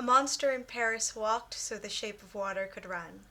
monster in Paris walked so the shape of water could run.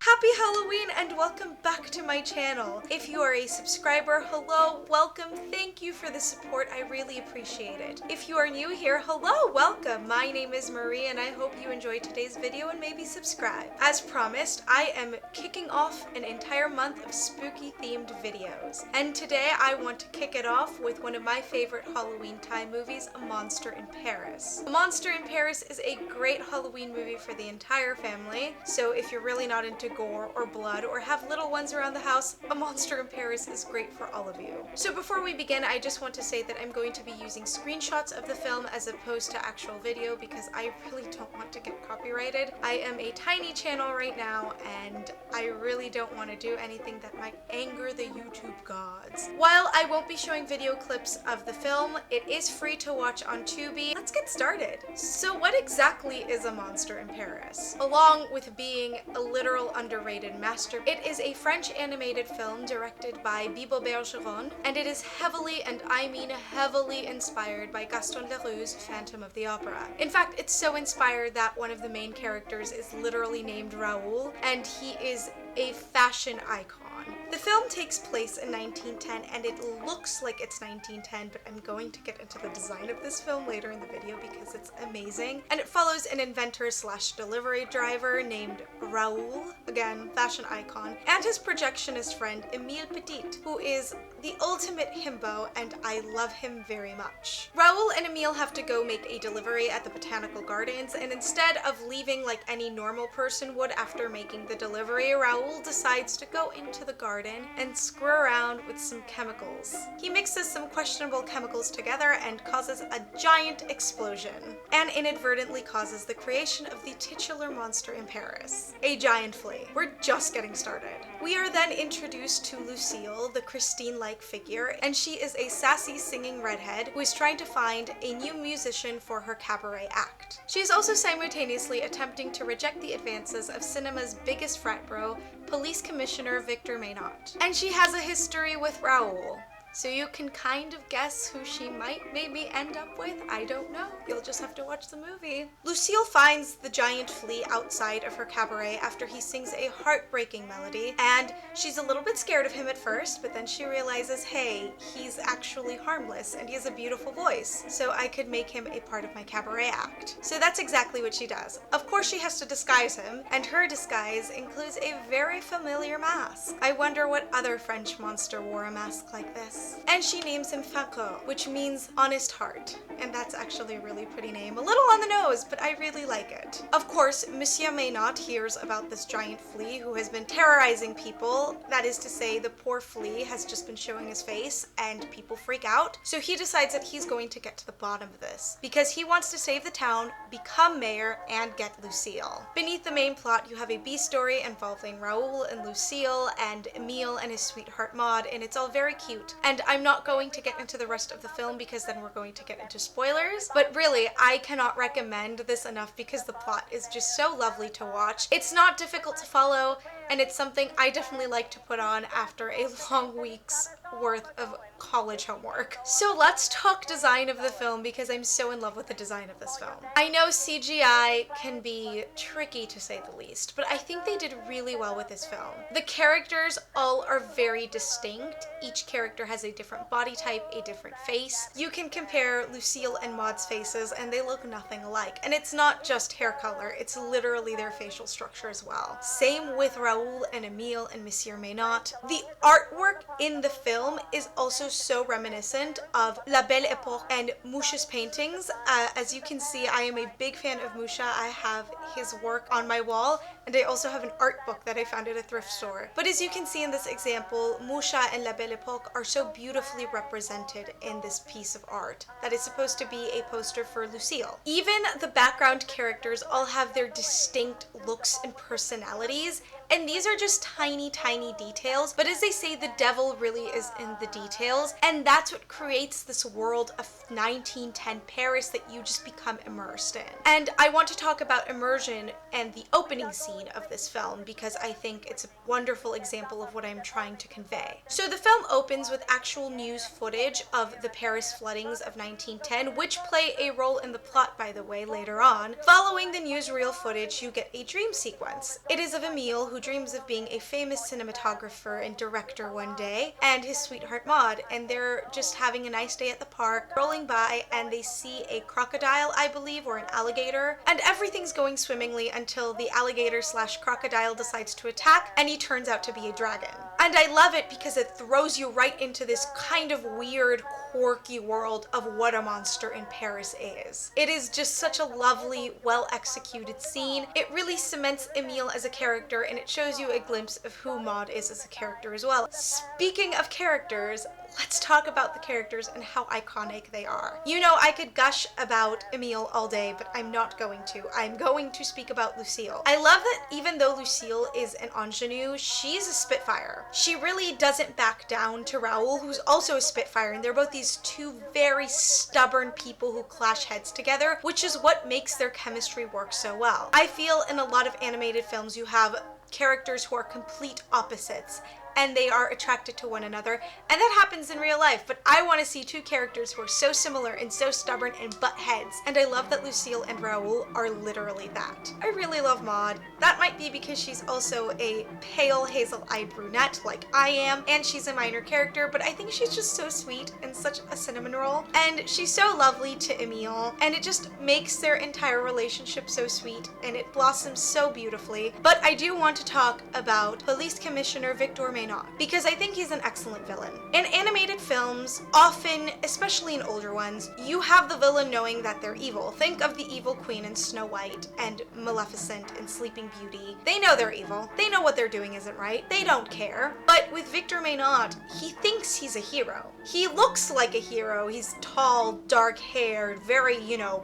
Happy Halloween and welcome back to my channel. If you are a subscriber, hello, welcome, thank you for the support, I really appreciate it. If you are new here, hello, welcome. My name is Marie and I hope you enjoyed today's video and maybe subscribe. As promised, I am kicking off an entire month of spooky themed videos. And today I want to kick it off with one of my favorite Halloween time movies, A Monster in Paris. A Monster in Paris is a great Halloween movie for the entire family, so if you're really not into gore or blood or have little ones around the house, A Monster in Paris is great for all of you. So before we begin, I just want to say that I'm going to be using screenshots of the film as opposed to actual video because I really don't want to get copyrighted. I am a tiny channel right now and I really don't want to do anything that might anger the YouTube gods. While I won't be showing video clips of the film, it is free to watch on Tubi. Let's get started. So what exactly is A Monster in Paris? Along with being a literal underrated masterpiece, it is a French animated film directed by Bibo Bergeron, and it is heavily, and I mean heavily, inspired by Gaston Leroux's Phantom of the Opera. In fact, it's so inspired that one of the main characters is literally named Raoul, and he is a fashion icon. The film takes place in 1910 and it looks like it's 1910, but I'm going to get into the design of this film later in the video because it's amazing. And it follows an inventor slash delivery driver named Raoul, again, fashion icon, and his projectionist friend Emile Petit, who is the ultimate himbo and I love him very much. Raoul and Emile have to go make a delivery at the botanical gardens, and instead of leaving like any normal person would after making the delivery, Raoul decides to go into the garden and screw around with some chemicals. He mixes some questionable chemicals together and causes a giant explosion, and inadvertently causes the creation of the titular monster in Paris, a giant flea. We're just getting started. We are then introduced to Lucille, the Christine-like figure, and she is a sassy singing redhead who is trying to find a new musician for her cabaret act. She is also simultaneously attempting to reject the advances of cinema's biggest frat bro, Police Commissioner Victor Maynot. And she has a history with Raoul. So you can kind of guess who she might maybe end up with. I don't know. You'll just have to watch the movie. Lucille finds the giant flea outside of her cabaret after he sings a heartbreaking melody, and she's a little bit scared of him at first, but then she realizes, hey, he's actually harmless and he has a beautiful voice, so I could make him a part of my cabaret act. So that's exactly what she does. Of course she has to disguise him, and her disguise includes a very familiar mask. I wonder what other French monster wore a mask like this. And she names him Fin Cœur, which means honest heart. And that's actually a really pretty name. A little on the nose, but I really like it. Of course, Monsieur Maynot hears about this giant flea who has been terrorizing people. That is to say, the poor flea has just been showing his face and people freak out. So he decides that he's going to get to the bottom of this because he wants to save the town, become mayor, and get Lucille. Beneath the main plot, you have a B story involving Raoul and Lucille and Emile and his sweetheart Maud, and it's all very cute. And I'm not going to get into the rest of the film because then we're going to get into spoilers, but really, I cannot recommend this enough because the plot is just so lovely to watch. It's not difficult to follow, and it's something I definitely like to put on after a long week's worth of college homework. So let's talk design of the film because I'm so in love with the design of this film. I know CGI can be tricky to say the least, but I think they did really well with this film. The characters all are very distinct. Each character has a different body type, a different face. You can compare Lucille and Maud's faces and they look nothing alike. And it's not just hair color, it's literally their facial structure as well. Same with Raoul and Emile and Monsieur Maynot. The artwork in the film is also so reminiscent of La Belle Époque and Munch's paintings. As you can see, I am a big fan of Munch. I have his work on my wall, and I also have an art book that I found at a thrift store. But as you can see in this example, Munch and La Belle Époque are so beautifully represented in this piece of art that is supposed to be a poster for Lucille. Even the background characters all have their distinct looks and personalities, And these are just tiny, tiny details, but as they say, the devil really is in the details, and that's what creates this world of 1910 Paris that you just become immersed in. And I want to talk about Immersion and the opening scene of this film because I think it's a wonderful example of what I'm trying to convey. So the film opens with actual news footage of the Paris floodings of 1910, which play a role in the plot, by the way, later on. Following the newsreel footage, you get a dream sequence. It is of Emile, who dreams of being a famous cinematographer and director one day, and his sweetheart Maud, and they're just having a nice day at the park, rolling by, and they see a crocodile, I believe, or an alligator, and everything's going swimmingly until the alligator/crocodile decides to attack, and he turns out to be a dragon. And I love it because it throws you right into this kind of weird, quirky world of what a monster in Paris is. It is just such a lovely, well-executed scene. It really cements Emile as a character, and it shows you a glimpse of who Maud is as a character as well. Speaking of characters, let's talk about the characters and how iconic they are. You know, I could gush about Emile all day, but I'm not going to. I'm going to speak about Lucille. I love that even though Lucille is an ingenue, she's a spitfire. She really doesn't back down to Raoul, who's also a spitfire, and they're both these two very stubborn people who clash heads together, which is what makes their chemistry work so well. I feel in a lot of animated films you have characters who are complete opposites, and they are attracted to one another, and that happens in real life, but I want to see two characters who are so similar and so stubborn and butt heads, and I love that Lucille and Raoul are literally that. I really love Maud. That might be because she's also a pale hazel-eyed brunette like I am, and she's a minor character, but I think she's just so sweet and such a cinnamon roll, and she's so lovely to Emile, and it just makes their entire relationship so sweet, and it blossoms so beautifully. But I do want to talk about Police Commissioner Victor Maynard, because I think he's an excellent villain. In animated films, often, especially in older ones, you have the villain knowing that they're evil. Think of the evil queen in Snow White and Maleficent in Sleeping Beauty. They know they're evil. They know what they're doing isn't right. They don't care. But with Victor Maynard, he thinks he's a hero. He looks like a hero. He's tall, dark-haired, very,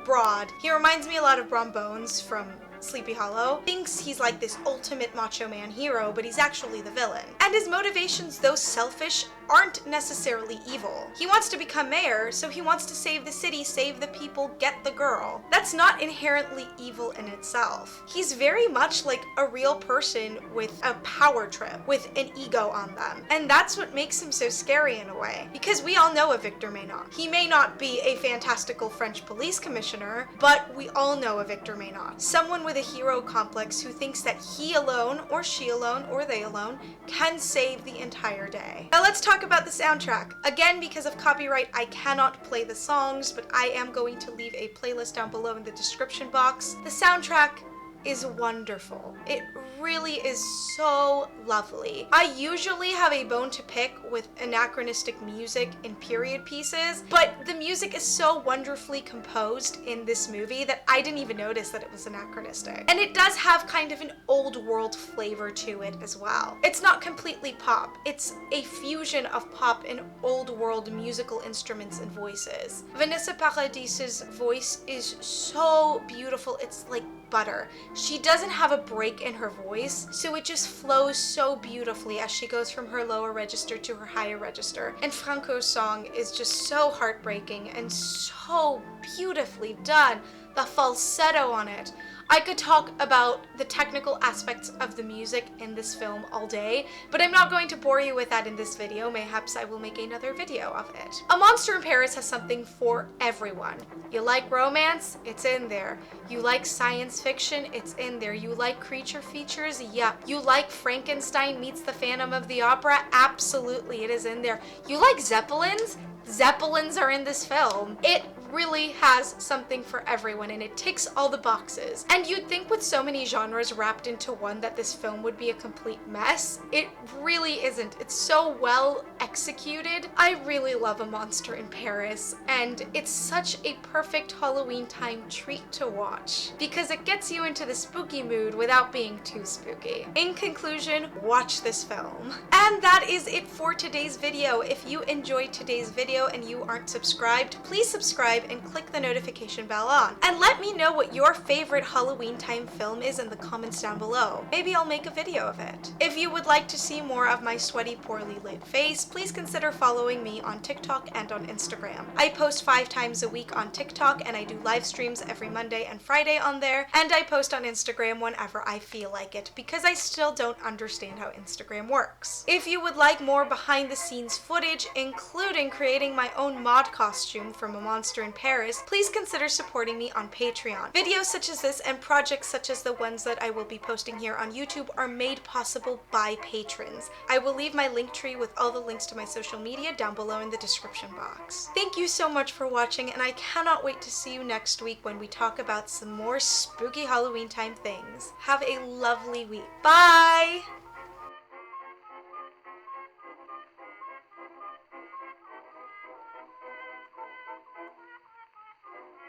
broad. He reminds me a lot of Brom Bones from Sleepy Hollow. Thinks he's like this ultimate macho man hero, but he's actually the villain. And his motivations, though selfish, aren't necessarily evil. He wants to become mayor, so he wants to save the city, save the people, get the girl. That's not inherently evil in itself. He's very much like a real person with a power trip, with an ego on them. And that's what makes him so scary in a way. Because we all know of Victor Maynard. He may not be a fantastical French police commissioner, but we all know of Victor Maynard. Someone with a hero complex who thinks that he alone, or she alone, or they alone, can save the entire day. Now let's talk about the soundtrack. Again, because of copyright, I cannot play the songs, but I am going to leave a playlist down below in the description box. The soundtrack is wonderful. It really is so lovely. I usually have a bone to pick with anachronistic music in period pieces, but the music is so wonderfully composed in this movie that I didn't even notice that it was anachronistic. And it does have kind of an old world flavor to it as well. It's not completely pop. It's a fusion of pop and old world musical instruments and voices. Vanessa Paradis's voice is so beautiful. It's like butter. She doesn't have a break in her voice, so it just flows so beautifully as she goes from her lower register to her higher register. And Franco's song is just so heartbreaking and so beautifully done. The falsetto on it. I could talk about the technical aspects of the music in this film all day, but I'm not going to bore you with that in this video. Mayhaps I will make another video of it. A Monster in Paris has something for everyone. You like romance? It's in there. You like science fiction? It's in there. You like creature features? Yep. You like Frankenstein meets the Phantom of the Opera? Absolutely, it is in there. You like Zeppelins? Zeppelins are in this film. It really has something for everyone, and it ticks all the boxes. And you'd think with so many genres wrapped into one that this film would be a complete mess. It really isn't. It's so well executed. I really love A Monster in Paris, and it's such a perfect Halloween time treat to watch because it gets you into the spooky mood without being too spooky. In conclusion, watch this film. And that is it for today's video. If you enjoyed today's video and you aren't subscribed, please subscribe subscribe and click the notification bell on. And let me know what your favorite Halloween time film is in the comments down below. Maybe I'll make a video of it. If you would like to see more of my sweaty, poorly lit face, please consider following me on TikTok and on Instagram. I post 5 times a week on TikTok, and I do live streams every Monday and Friday on there, and I post on Instagram whenever I feel like it, because I still don't understand how Instagram works. If you would like more behind the scenes footage, including creating my own mod costume from a monster in Paris, please consider supporting me on Patreon. Videos such as this and projects such as the ones that I will be posting here on YouTube are made possible by patrons. I will leave my link tree with all the links to my social media down below in the description box. Thank you so much for watching, and I cannot wait to see you next week when we talk about some more spooky Halloween time things. Have a lovely week. Bye!